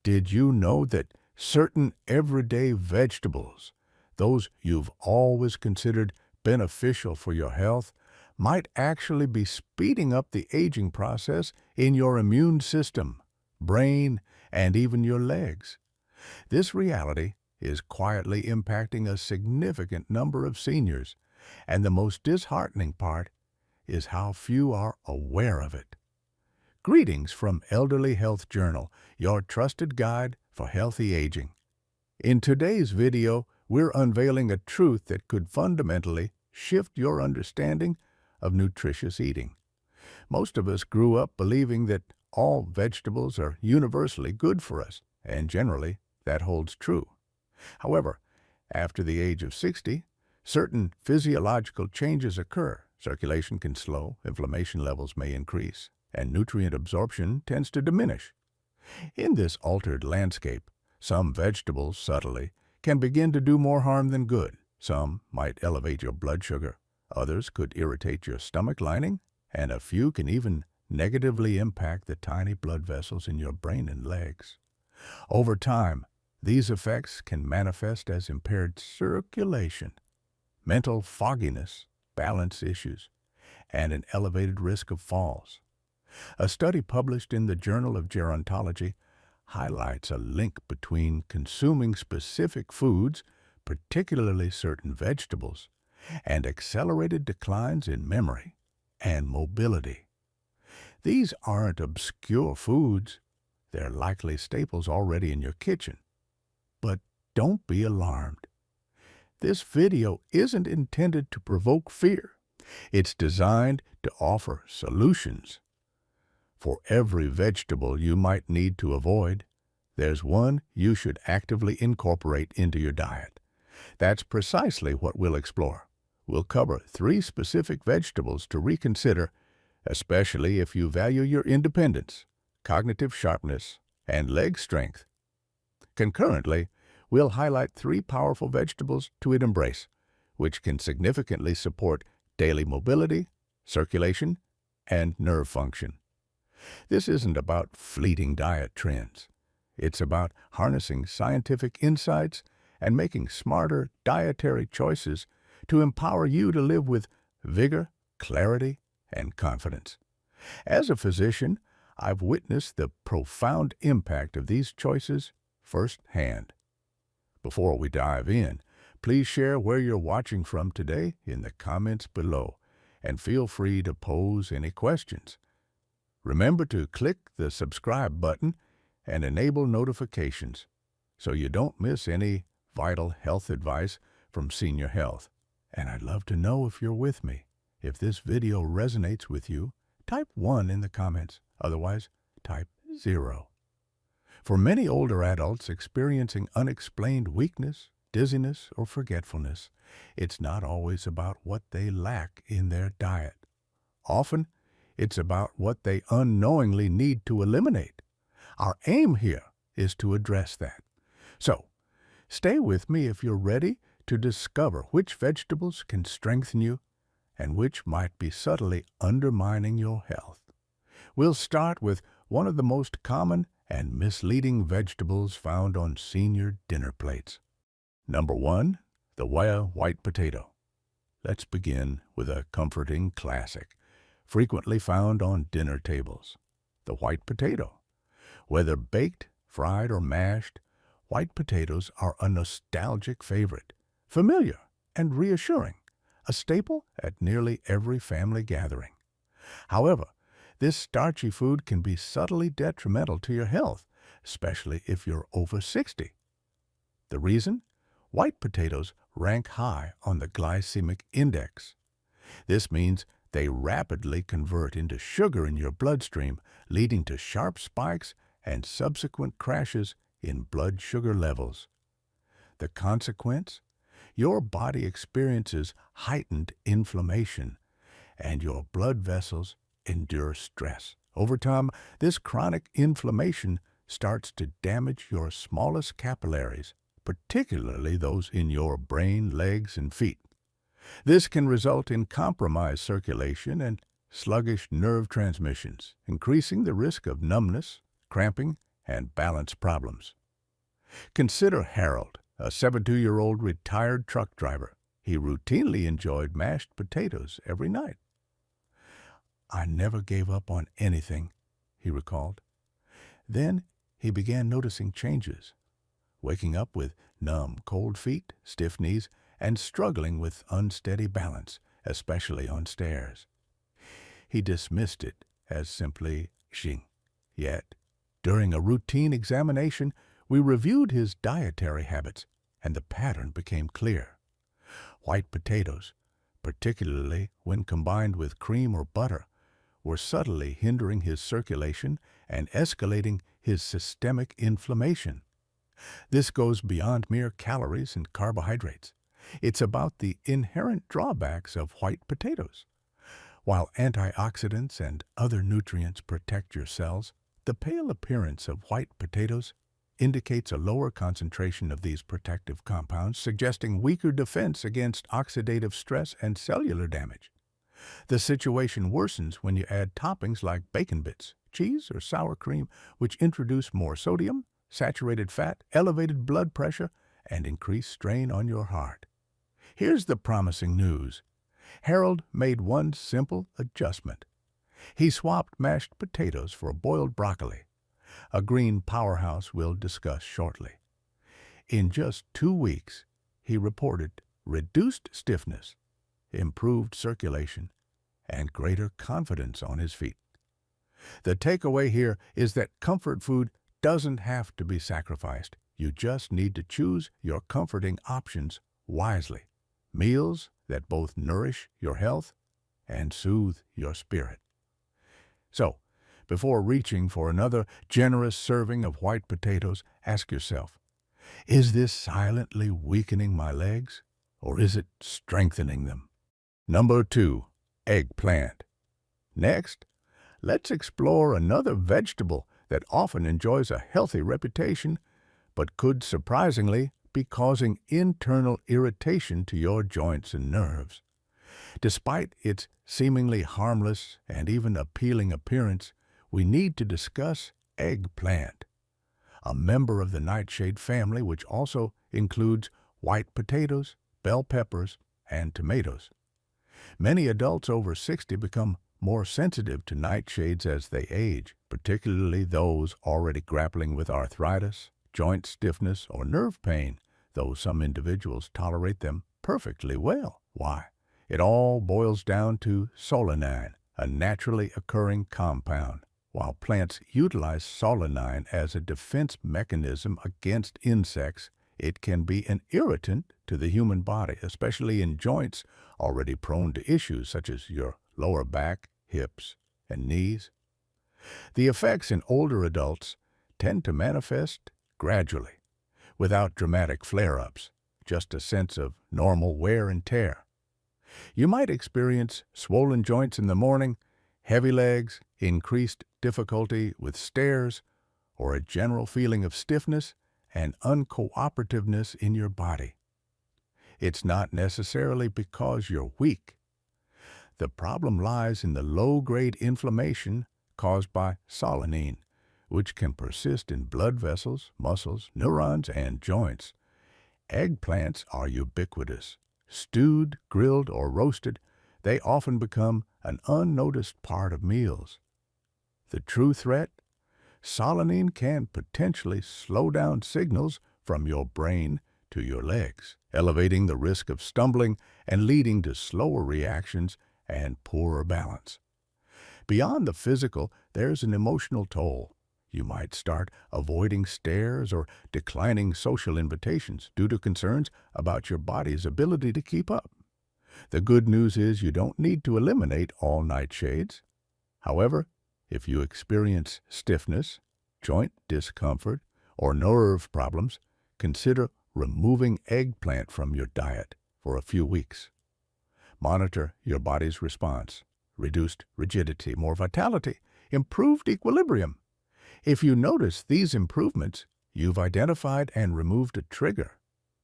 Did you know that certain everyday vegetables, those you've always considered beneficial for your health, might actually be speeding up the aging process in your immune system, brain, and even your legs? This reality is quietly impacting a significant number of seniors, and the most disheartening part is how few are aware of it. Greetings from Elderly Health Journal, your trusted guide for healthy aging. In today's video, we're unveiling a truth that could fundamentally shift your understanding of nutritious eating. Most of us grew up believing that all vegetables are universally good for us, and generally, that holds true. However, after the age of 60, certain physiological changes occur. Circulation can slow, inflammation levels may increase, and nutrient absorption tends to diminish. In this altered landscape, some vegetables subtly can begin to do more harm than good. Some might elevate your blood sugar, others could irritate your stomach lining, and a few can even negatively impact the tiny blood vessels in your brain and legs. Over time, these effects can manifest as impaired circulation, mental fogginess, balance issues, and an elevated risk of falls. A study published in the Journal of Gerontology highlights a link between consuming specific foods, particularly certain vegetables, and accelerated declines in memory and mobility. These aren't obscure foods. They're likely staples already in your kitchen. But don't be alarmed. This video isn't intended to provoke fear. It's designed to offer solutions. For every vegetable you might need to avoid, there's one you should actively incorporate into your diet. That's precisely what we'll explore. We'll cover 3 specific vegetables to reconsider, especially if you value your independence, cognitive sharpness, and leg strength. Concurrently, we'll highlight 3 powerful vegetables to embrace, which can significantly support daily mobility, circulation, and nerve function. This isn't about fleeting diet trends. It's about harnessing scientific insights and making smarter dietary choices to empower you to live with vigor, clarity, and confidence. As a physician, I've witnessed the profound impact of these choices firsthand. Before we dive in, please share where you're watching from today in the comments below, and feel free to pose any questions. Remember to click the subscribe button and enable notifications so you don't miss any vital health advice from Senior Health. And I'd love to know if you're with me. If this video resonates with you, type 1 in the comments. Otherwise, type 0. For many older adults experiencing unexplained weakness, dizziness, or forgetfulness, it's not always about what they lack in their diet. Often, it's about what they unknowingly need to eliminate. Our aim here is to address that. So, stay with me if you're ready to discover which vegetables can strengthen you and which might be subtly undermining your health. We'll start with one of the most common and misleading vegetables found on senior dinner plates. Number 1, the white potato. Let's begin with a comforting classic, frequently found on dinner tables, the white potato. Whether baked, fried, or mashed, white potatoes are a nostalgic favorite, familiar and reassuring, a staple at nearly every family gathering. However, this starchy food can be subtly detrimental to your health, especially if you're over 60. The reason? White potatoes rank high on the glycemic index. This means they rapidly convert into sugar in your bloodstream, leading to sharp spikes and subsequent crashes in blood sugar levels. The consequence? Your body experiences heightened inflammation, and your blood vessels endure stress. Over time, this chronic inflammation starts to damage your smallest capillaries, particularly those in your brain, legs, and feet. This can result in compromised circulation and sluggish nerve transmissions, increasing the risk of numbness, cramping, and balance problems. Consider Harold, a 72-year-old retired truck driver. He routinely enjoyed mashed potatoes every night. "I never gave up on anything," he recalled. Then he began noticing changes, waking up with numb, cold feet, stiff knees, and struggling with unsteady balance, especially on stairs. He dismissed it as simply xing. Yet, during a routine examination, we reviewed his dietary habits, and the pattern became clear. White potatoes, particularly when combined with cream or butter, were subtly hindering his circulation and escalating his systemic inflammation. This goes beyond mere calories and carbohydrates. It's about the inherent drawbacks of white potatoes. While antioxidants and other nutrients protect your cells, the pale appearance of white potatoes indicates a lower concentration of these protective compounds, suggesting weaker defense against oxidative stress and cellular damage. The situation worsens when you add toppings like bacon bits, cheese, or sour cream, which introduce more sodium, saturated fat, elevated blood pressure, and increased strain on your heart. Here's the promising news. Harold made one simple adjustment. He swapped mashed potatoes for boiled broccoli, a green powerhouse we'll discuss shortly. In just 2 weeks, he reported reduced stiffness, improved circulation, and greater confidence on his feet. The takeaway here is that comfort food doesn't have to be sacrificed. You just need to choose your comforting options wisely. Meals that both nourish your health and soothe your spirit. So, before reaching for another generous serving of white potatoes, ask yourself, is this silently weakening my legs, or is it strengthening them? Number 2, eggplant. Next, let's explore another vegetable that often enjoys a healthy reputation, but could surprisingly be causing internal irritation to your joints and nerves. Despite its seemingly harmless and even appealing appearance, we need to discuss eggplant, a member of the nightshade family which also includes white potatoes, bell peppers, and tomatoes. Many adults over 60 become more sensitive to nightshades as they age, particularly those already grappling with arthritis, joint stiffness, or nerve pain, though some individuals tolerate them perfectly well. Why? It all boils down to solanine, a naturally occurring compound. While plants utilize solanine as a defense mechanism against insects, it can be an irritant to the human body, especially in joints already prone to issues such as your lower back, hips, and knees. The effects in older adults tend to manifest gradually, without dramatic flare-ups, just a sense of normal wear and tear. You might experience swollen joints in the morning, heavy legs, increased difficulty with stairs, or a general feeling of stiffness and uncooperativeness in your body. It's not necessarily because you're weak. The problem lies in the low-grade inflammation caused by solanine, which can persist in blood vessels, muscles, neurons, and joints. Eggplants are ubiquitous. Stewed, grilled, or roasted, they often become an unnoticed part of meals. The true threat? Solanine can potentially slow down signals from your brain to your legs, elevating the risk of stumbling and leading to slower reactions and poorer balance. Beyond the physical, there's an emotional toll. You might start avoiding stairs or declining social invitations due to concerns about your body's ability to keep up. The good news is you don't need to eliminate all nightshades. However, if you experience stiffness, joint discomfort, or nerve problems, consider removing eggplant from your diet for a few weeks. Monitor your body's response. Reduced rigidity, more vitality, improved equilibrium. If you notice these improvements, you've identified and removed a trigger.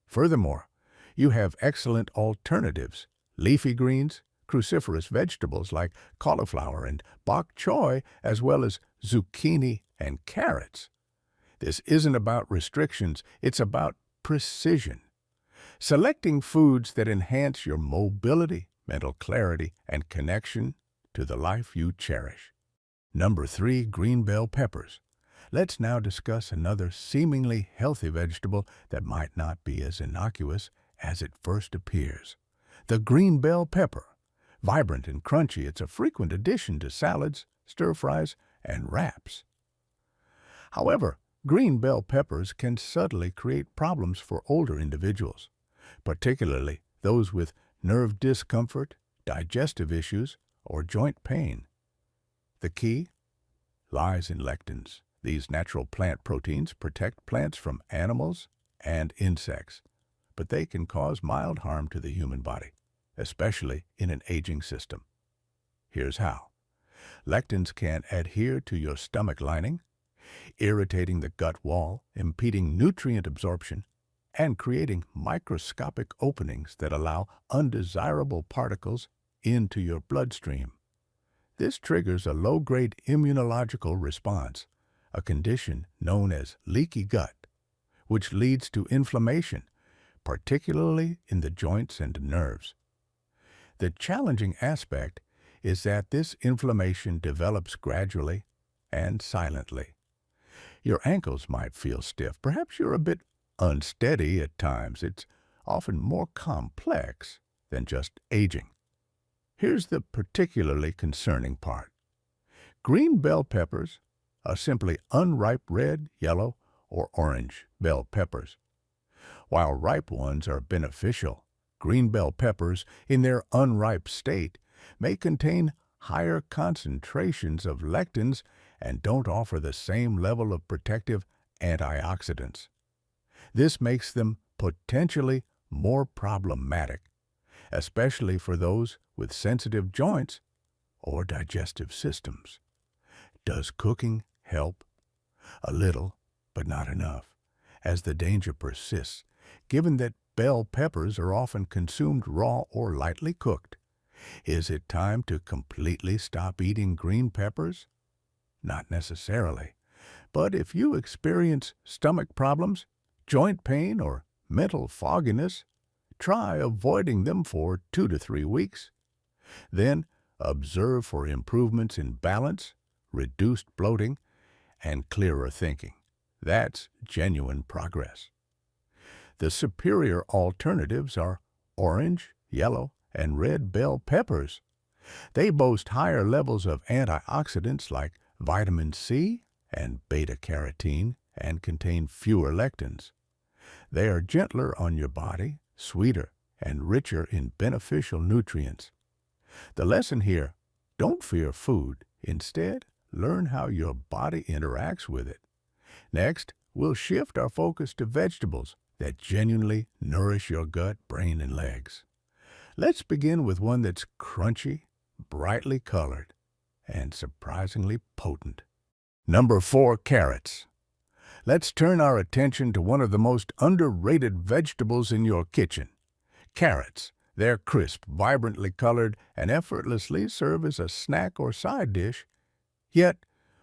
Furthermore, you have excellent alternatives: leafy greens, cruciferous vegetables like cauliflower and bok choy, as well as zucchini and carrots. This isn't about restrictions, it's about precision. Selecting foods that enhance your mobility, mental clarity, and connection to the life you cherish. Number 3, green bell peppers. Let's now discuss another seemingly healthy vegetable that might not be as innocuous as it first appears. The green bell pepper. Vibrant and crunchy, it's a frequent addition to salads, stir-fries, and wraps. However, green bell peppers can subtly create problems for older individuals, particularly those with nerve discomfort, digestive issues, or joint pain. The key lies in lectins. These natural plant proteins protect plants from animals and insects, but they can cause mild harm to the human body, especially in an aging system. Here's how. Lectins can adhere to your stomach lining, irritating the gut wall, impeding nutrient absorption, and creating microscopic openings that allow undesirable particles into your bloodstream. This triggers a low-grade immunological response, a condition known as leaky gut, which leads to inflammation, particularly in the joints and nerves. The challenging aspect is that this inflammation develops gradually and silently. Your ankles might feel stiff. Perhaps you're a bit unsteady at times. It's often more complex than just aging. Here's the particularly concerning part. Green bell peppers are simply unripe red, yellow, or orange bell peppers. While ripe ones are beneficial, green bell peppers, in their unripe state, may contain higher concentrations of lectins and don't offer the same level of protective antioxidants. This makes them potentially more problematic, especially for those with sensitive joints or digestive systems. Does cooking help? A little, but not enough, as the danger persists, given that bell peppers are often consumed raw or lightly cooked. Is it time to completely stop eating green peppers? Not necessarily. But if you experience stomach problems, joint pain, or mental fogginess, try avoiding them for 2 to 3 weeks. Then observe for improvements in balance, reduced bloating, and clearer thinking. That's genuine progress. The superior alternatives are orange, yellow, and red bell peppers. They boast higher levels of antioxidants like vitamin C and beta-carotene and contain fewer lectins. They are gentler on your body, sweeter, and richer in beneficial nutrients. The lesson here, don't fear food. Instead, learn how your body interacts with it. Next, we'll shift our focus to vegetables that genuinely nourish your gut, brain, and legs. Let's begin with one that's crunchy, brightly colored, and surprisingly potent. Number 4, carrots. Let's turn our attention to one of the most underrated vegetables in your kitchen. Carrots. They're crisp, vibrantly colored, and effortlessly serve as a snack or side dish. Yet,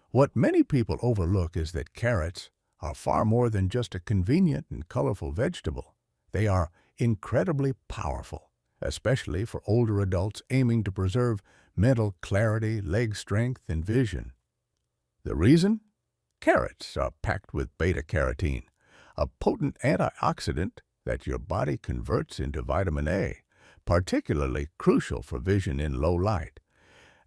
what many people overlook is that carrots are far more than just a convenient and colorful vegetable. They are incredibly powerful, especially for older adults aiming to preserve mental clarity, leg strength, and vision. The reason? Carrots are packed with beta-carotene, a potent antioxidant that your body converts into vitamin A, particularly crucial for vision in low light.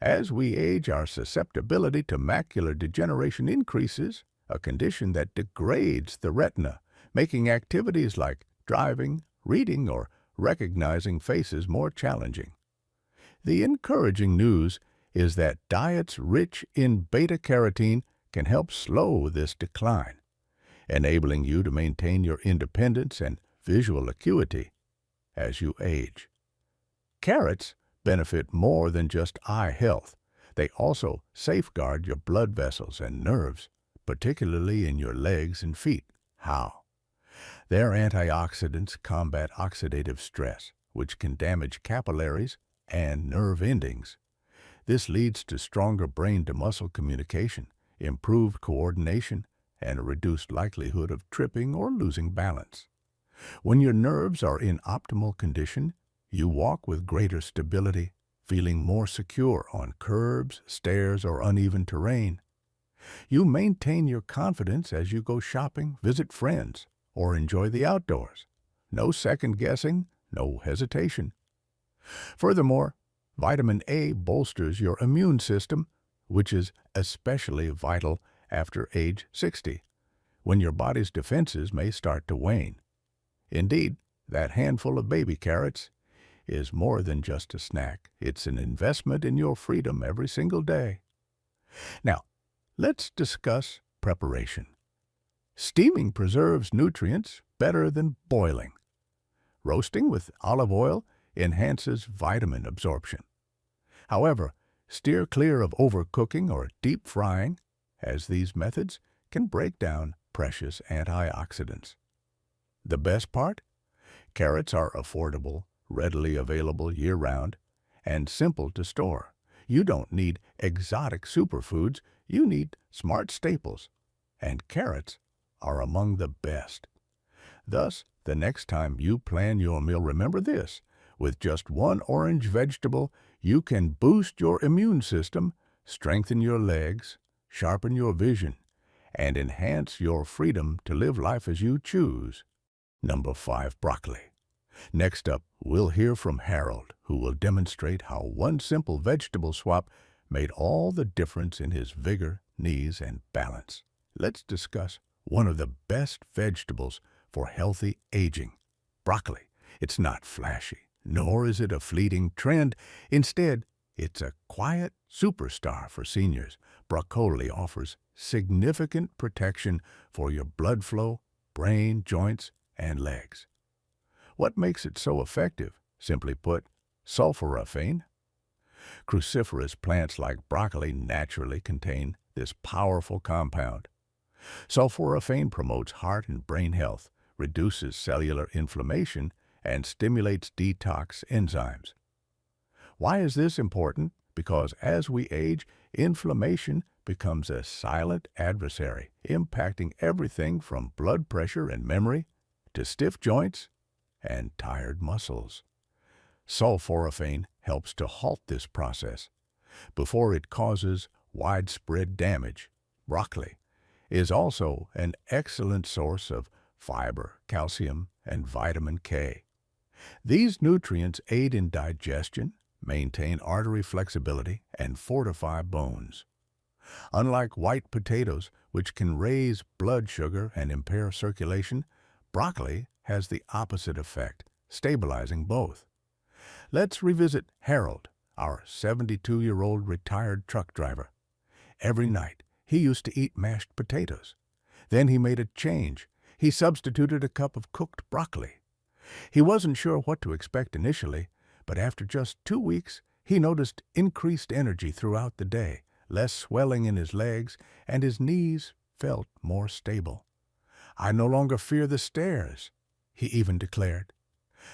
As we age, our susceptibility to macular degeneration increases, a condition that degrades the retina, making activities like driving, reading, or recognizing faces more challenging. The encouraging news is that diets rich in beta-carotene can help slow this decline, enabling you to maintain your independence and visual acuity as you age. Carrots benefit more than just eye health. They also safeguard your blood vessels and nerves, particularly in your legs and feet. How? Their antioxidants combat oxidative stress, which can damage capillaries and nerve endings. This leads to stronger brain-to-muscle communication, improved coordination, and a reduced likelihood of tripping or losing balance. When your nerves are in optimal condition, you walk with greater stability, feeling more secure on curbs, stairs, or uneven terrain. You maintain your confidence as you go shopping, visit friends, or enjoy the outdoors. No second guessing, no hesitation. Furthermore, vitamin A bolsters your immune system, which is especially vital after age 60, when your body's defenses may start to wane. Indeed, that handful of baby carrots is more than just a snack. It's an investment in your freedom every single day. Now, let's discuss preparation. Steaming preserves nutrients better than boiling. Roasting with olive oil enhances vitamin absorption. However, steer clear of overcooking or deep frying, as these methods can break down precious antioxidants. The best part? Carrots are affordable, readily available year-round, and simple to store. You don't need exotic superfoods, you need smart staples, and carrots are among the best. Thus, the next time you plan your meal, remember this: with just one orange vegetable, you can boost your immune system, strengthen your legs, sharpen your vision, and enhance your freedom to live life as you choose. Number 5, broccoli. Next up, we'll hear from Harold, who will demonstrate how one simple vegetable swap made all the difference in his vigor, knees, and balance. Let's discuss one of the best vegetables for healthy aging, broccoli. It's not flashy, nor is it a fleeting trend. Instead, it's a quiet superstar for seniors. Broccoli offers significant protection for your blood flow, brain, joints, and legs. What makes it so effective? Simply put, sulforaphane. Cruciferous plants like broccoli naturally contain this powerful compound. Sulforaphane promotes heart and brain health, reduces cellular inflammation, and stimulates detox enzymes. Why is this important? Because as we age, inflammation becomes a silent adversary, impacting everything from blood pressure and memory to stiff joints and tired muscles. Sulforaphane helps to halt this process before it causes widespread damage. Broccoli is also an excellent source of fiber, calcium, and vitamin K. These nutrients aid in digestion, maintain artery flexibility, and fortify bones. Unlike white potatoes, which can raise blood sugar and impair circulation, broccoli has the opposite effect, stabilizing both. Let's revisit Harold, our 72-year-old retired truck driver. Every night, he used to eat mashed potatoes. Then he made a change. He substituted a cup of cooked broccoli. He wasn't sure what to expect initially, but after just 2 weeks, he noticed increased energy throughout the day, less swelling in his legs, and his knees felt more stable. "I no longer fear the stairs," he even declared.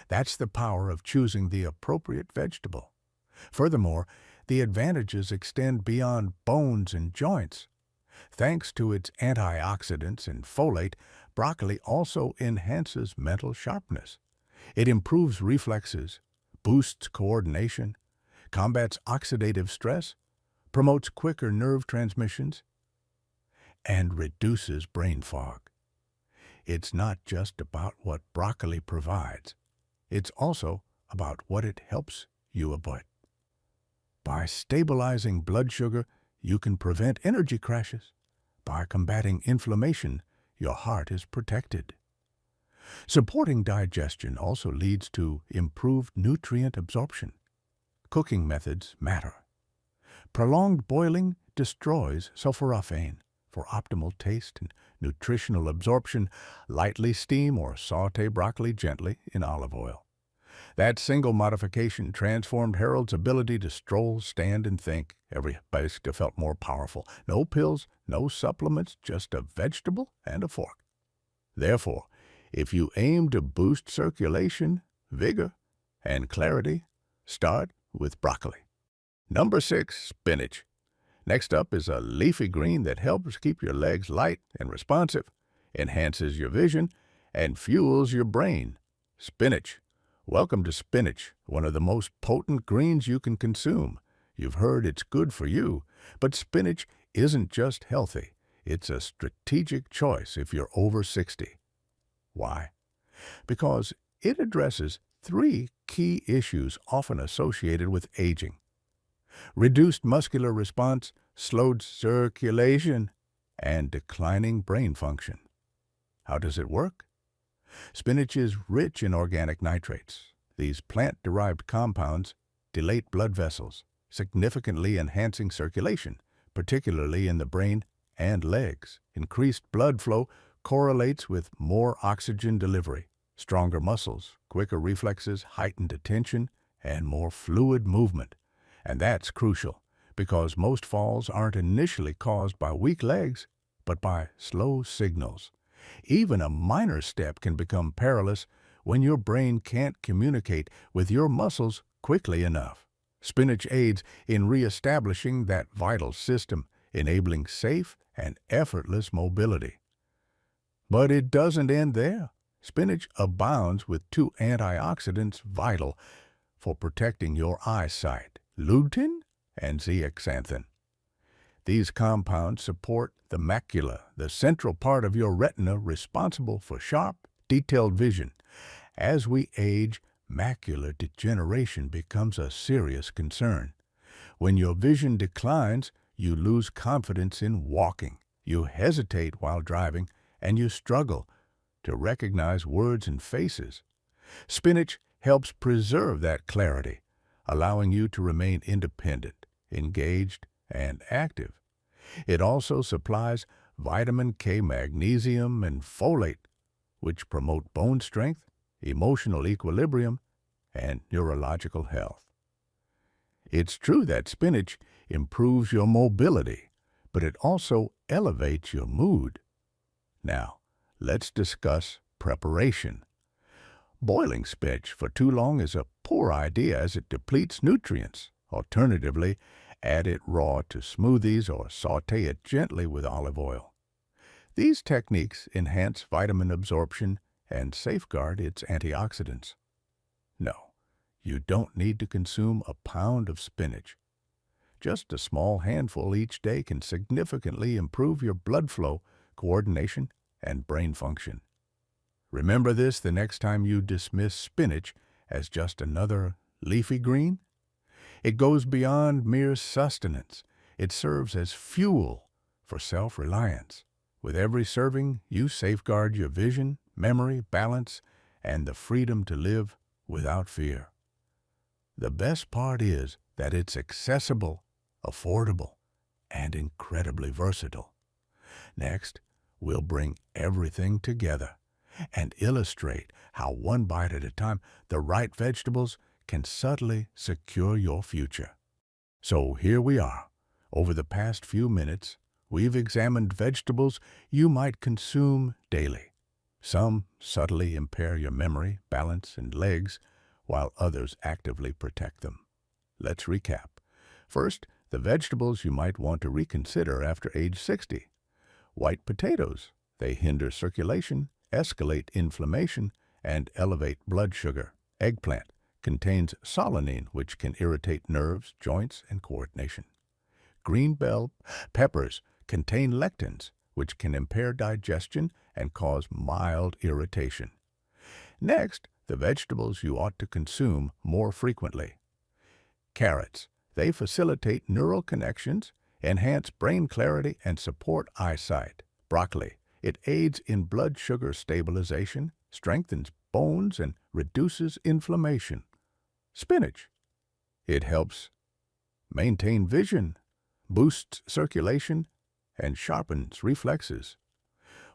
That's the power of choosing the appropriate vegetable. Furthermore, the advantages extend beyond bones and joints. Thanks to its antioxidants and folate, broccoli also enhances mental sharpness. It improves reflexes, boosts coordination, combats oxidative stress, promotes quicker nerve transmissions, and reduces brain fog. It's not just about what broccoli provides. It's also about what it helps you avoid. By stabilizing blood sugar, you can prevent energy crashes. By combating inflammation, your heart is protected. Supporting digestion also leads to improved nutrient absorption. Cooking methods matter. Prolonged boiling destroys sulforaphane. For optimal taste and nutritional absorption, lightly steam or saute broccoli gently in olive oil. That single modification transformed Harold's ability to stroll, stand, and think. Every bite felt more powerful. No pills, no supplements, just a vegetable and a fork. Therefore, if you aim to boost circulation, vigor, and clarity, start with broccoli. Number 6, spinach. Next up is a leafy green that helps keep your legs light and responsive, enhances your vision, and fuels your brain. Spinach. Welcome to spinach, one of the most potent greens you can consume. You've heard it's good for you, but spinach isn't just healthy. It's a strategic choice if you're over 60. Why? Because it addresses three key issues often associated with aging: reduced muscular response, slowed circulation, and declining brain function. How does it work? Spinach is rich in organic nitrates. These plant-derived compounds dilate blood vessels, significantly enhancing circulation, particularly in the brain and legs. Increased blood flow correlates with more oxygen delivery, stronger muscles, quicker reflexes, heightened attention, and more fluid movement. And that's crucial, because most falls aren't initially caused by weak legs, but by slow signals. Even a minor step can become perilous when your brain can't communicate with your muscles quickly enough. Spinach aids in reestablishing that vital system, enabling safe and effortless mobility. But it doesn't end there. Spinach abounds with two antioxidants vital for protecting your eyesight: lutein and zeaxanthin. These compounds support the macula, the central part of your retina responsible for sharp, detailed vision. As we age, macular degeneration becomes a serious concern. When your vision declines, you lose confidence in walking, you hesitate while driving, and you struggle to recognize words and faces. Spinach helps preserve that clarity, allowing you to remain independent, engaged, and active. It also supplies vitamin K, magnesium, and folate, which promote bone strength, emotional equilibrium, and neurological health. It's true that spinach improves your mobility, but it also elevates your mood. Now, let's discuss preparation. Boiling spinach for too long is a poor idea as it depletes nutrients. Alternatively, add it raw to smoothies or saute it gently with olive oil. These techniques enhance vitamin absorption and safeguard its antioxidants. No, you don't need to consume a pound of spinach. Just a small handful each day can significantly improve your blood flow, coordination, and brain function. Remember this the next time you dismiss spinach as just another leafy green. It goes beyond mere sustenance. It serves as fuel for self-reliance. With every serving, you safeguard your vision, memory, balance, and the freedom to live without fear. The best part is that it's accessible, affordable, and incredibly versatile. Next, we'll bring everything together and illustrate how one bite at a time, the right vegetables can subtly secure your future. So here we are. Over the past few minutes, we've examined vegetables you might consume daily. Some subtly impair your memory, balance, and legs, while others actively protect them. Let's recap. First, the vegetables you might want to reconsider after age 60. White potatoes. They hinder circulation, escalate inflammation, and elevate blood sugar. Eggplant contains solanine, which can irritate nerves, joints, and coordination. Green bell peppers contain lectins, which can impair digestion and cause mild irritation. Next, the vegetables you ought to consume more frequently. Carrots. They facilitate neural connections, enhance brain clarity, and support eyesight. Broccoli. It aids in blood sugar stabilization, strengthens bones, and reduces inflammation. Spinach. It helps maintain vision, boosts circulation, and sharpens reflexes.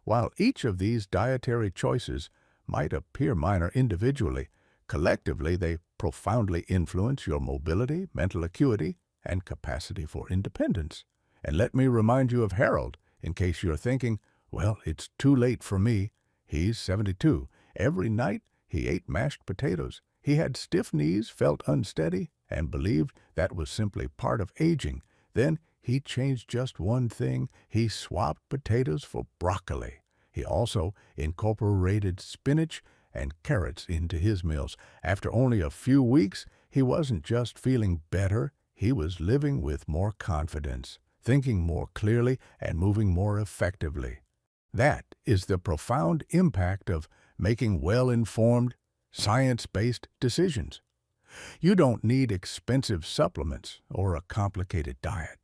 While each of these dietary choices might appear minor individually, collectively they profoundly influence your mobility, mental acuity, and capacity for independence. And let me remind you of Harold, in case you're thinking, well, it's too late for me. He's 72. Every night he ate mashed potatoes. He had stiff knees, felt unsteady, and believed that was simply part of aging. Then He changed just one thing. He swapped potatoes for broccoli. He also incorporated spinach and carrots into his meals. After only a few weeks, he wasn't just feeling better, he was living with more confidence, thinking more clearly, and moving more effectively. That is the profound impact of making well-informed, science-based decisions. You don't need expensive supplements or a complicated diet.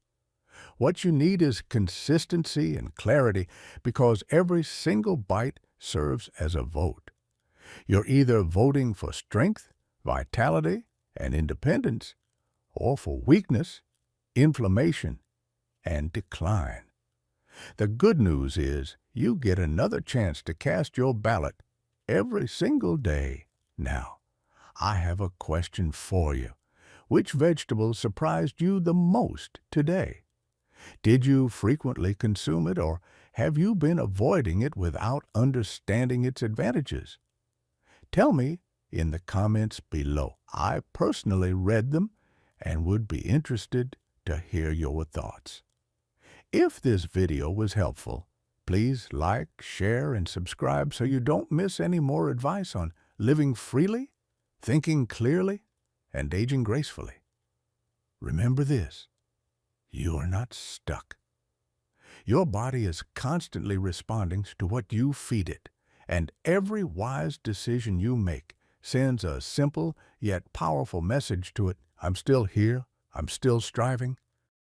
What you need is consistency and clarity, because every single bite serves as a vote. You're either voting for strength, vitality, and independence, or for weakness, inflammation, and decline. The good news is you get another chance to cast your ballot every single day. Now, I have a question for you. Which vegetable surprised you the most today? Did you frequently consume it, or have you been avoiding it without understanding its advantages? Tell me in the comments below. I personally read them and would be interested to hear your thoughts. If this video was helpful, please like, share, and subscribe so you don't miss any more advice on living freely, thinking clearly, and aging gracefully. Remember this: you are not stuck. Your body is constantly responding to what you feed it, and every wise decision you make sends a simple yet powerful message to it. I'm still here, I'm still striving,